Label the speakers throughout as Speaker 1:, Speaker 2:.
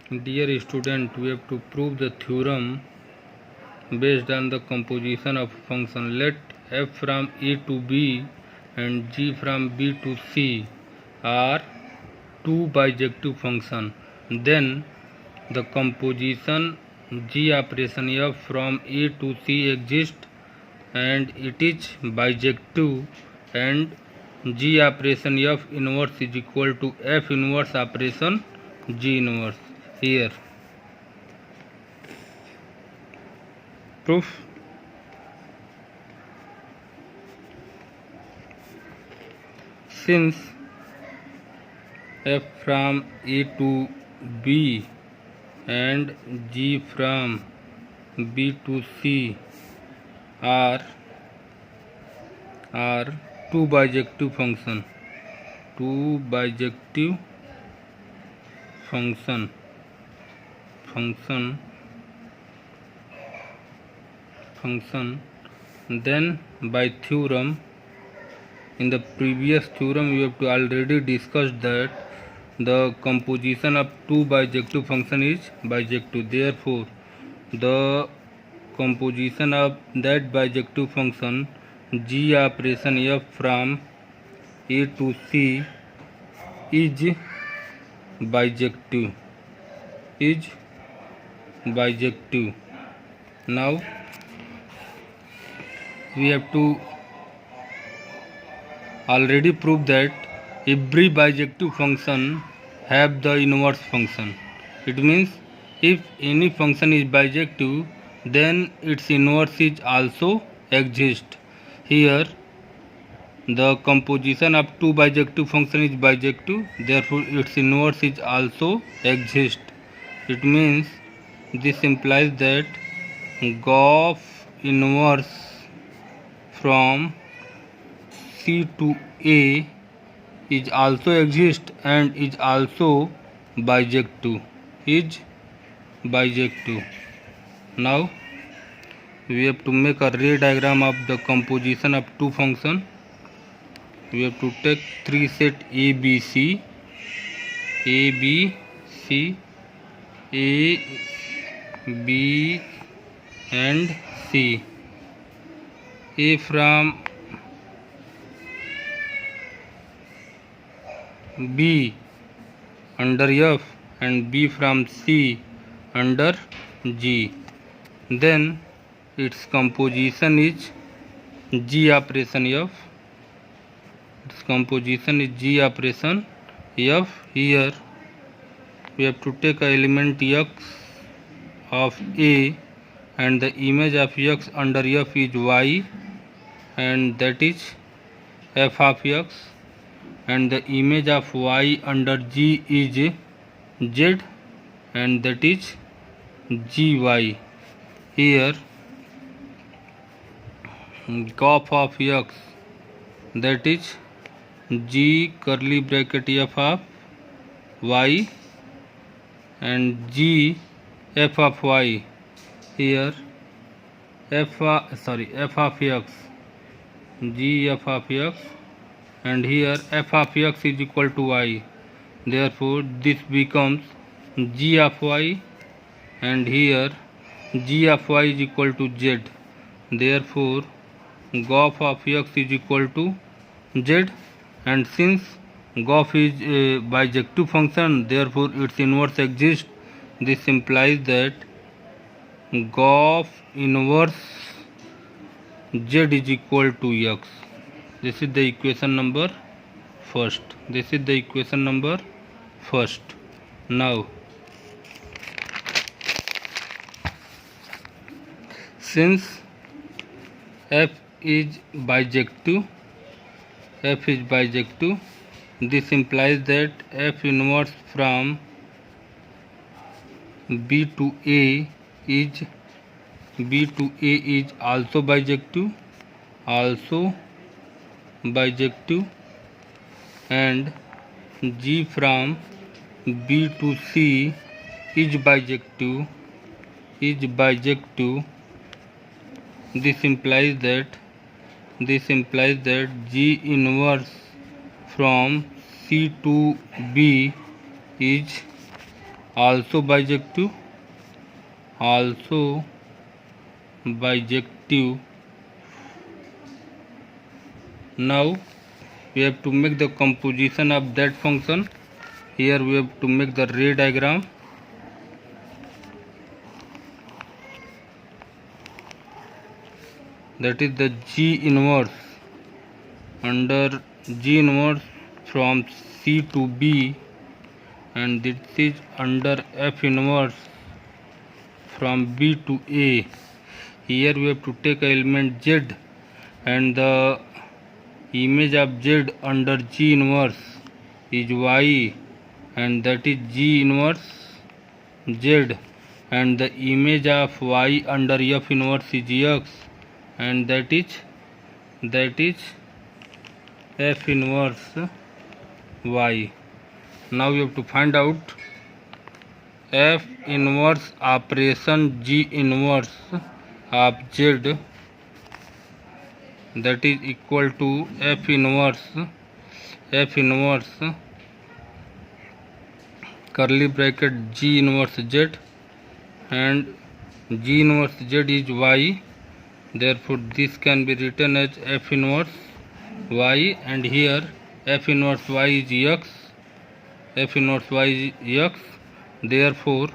Speaker 1: Dear student, we have to prove the theorem based on the composition of function. Let f from a to b and g from b to c are two bijective function. Then the composition g operation f from a to c exists and it is bijective, and g operation f inverse is equal to f inverse operation g inverse. Here proof. Since f from a to b and g from b to c are two bijective function, then by theorem, in the previous theorem we have to already discussed that the composition of two bijective function is bijective. Therefore the composition of that bijective function g operation f from a to c is bijective. Now we have to already prove that every bijective function have the inverse function. It means if any function is bijective, then its inverse is also exist. Here the composition of two bijective function is bijective, therefore its inverse is also exist. It means this implies that GOF inverse from C to A is also exist and is also bijective. Now we have to make a ray diagram of the composition of two function. We have to take three set A, B, C, A, B and C. A from B under F and B from C under G. Then its composition is G operation F. Its composition is G operation F. Here we have to take a element X of A and the image of X under F is Y, and that is f of X, and the image of Y under G is Z, and that is GY. Here GOF of X, that is G curly bracket f of Y and G f of Y. Here f of X, G f of X, and here f of X is equal to Y. Therefore this becomes G of Y, and here G of Y is equal to Z. Therefore GOF of X is equal to Z, and since GOF is a bijective function, therefore its inverse exists. This implies that GOF inverse Z is equal to X. This is the equation number first. Now since f is bijective, this implies that f inverse from B to A is also bijective, and G from B to C is bijective. This implies that G inverse from C to B is also bijective, also bijective. Now we have to make the composition of that function. Here we have to make the ray diagram. That is the G inverse. Under G inverse from C to B, and this is under F inverse from B to A. Here we have to take element Z, and the image of Z under G inverse is Y, and that is G inverse Z, and the image of Y under F inverse is X, and that is F inverse Y. Now you have to find out F inverse operation G inverse of Z, that is equal to F inverse curly bracket G inverse Z, and G inverse Z is Y. Therefore this can be written as F inverse Y, and here F inverse Y is X, F inverse Y is X. Therefore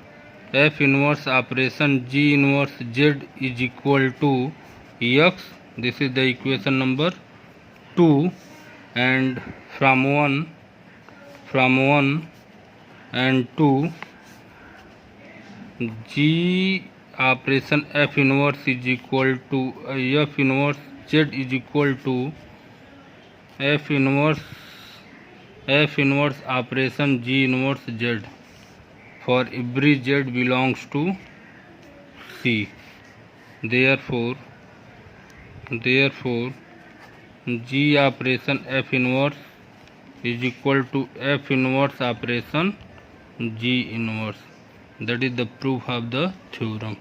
Speaker 1: F inverse operation G inverse Z is equal to X. This is the equation number 2, and from 1 and 2, G operation F inverse is equal to F inverse Z is equal to F inverse operation G inverse Z for every Z belongs to C. Therefore G operation F inverse is equal to F inverse operation G inverse. That is the proof of the theorem.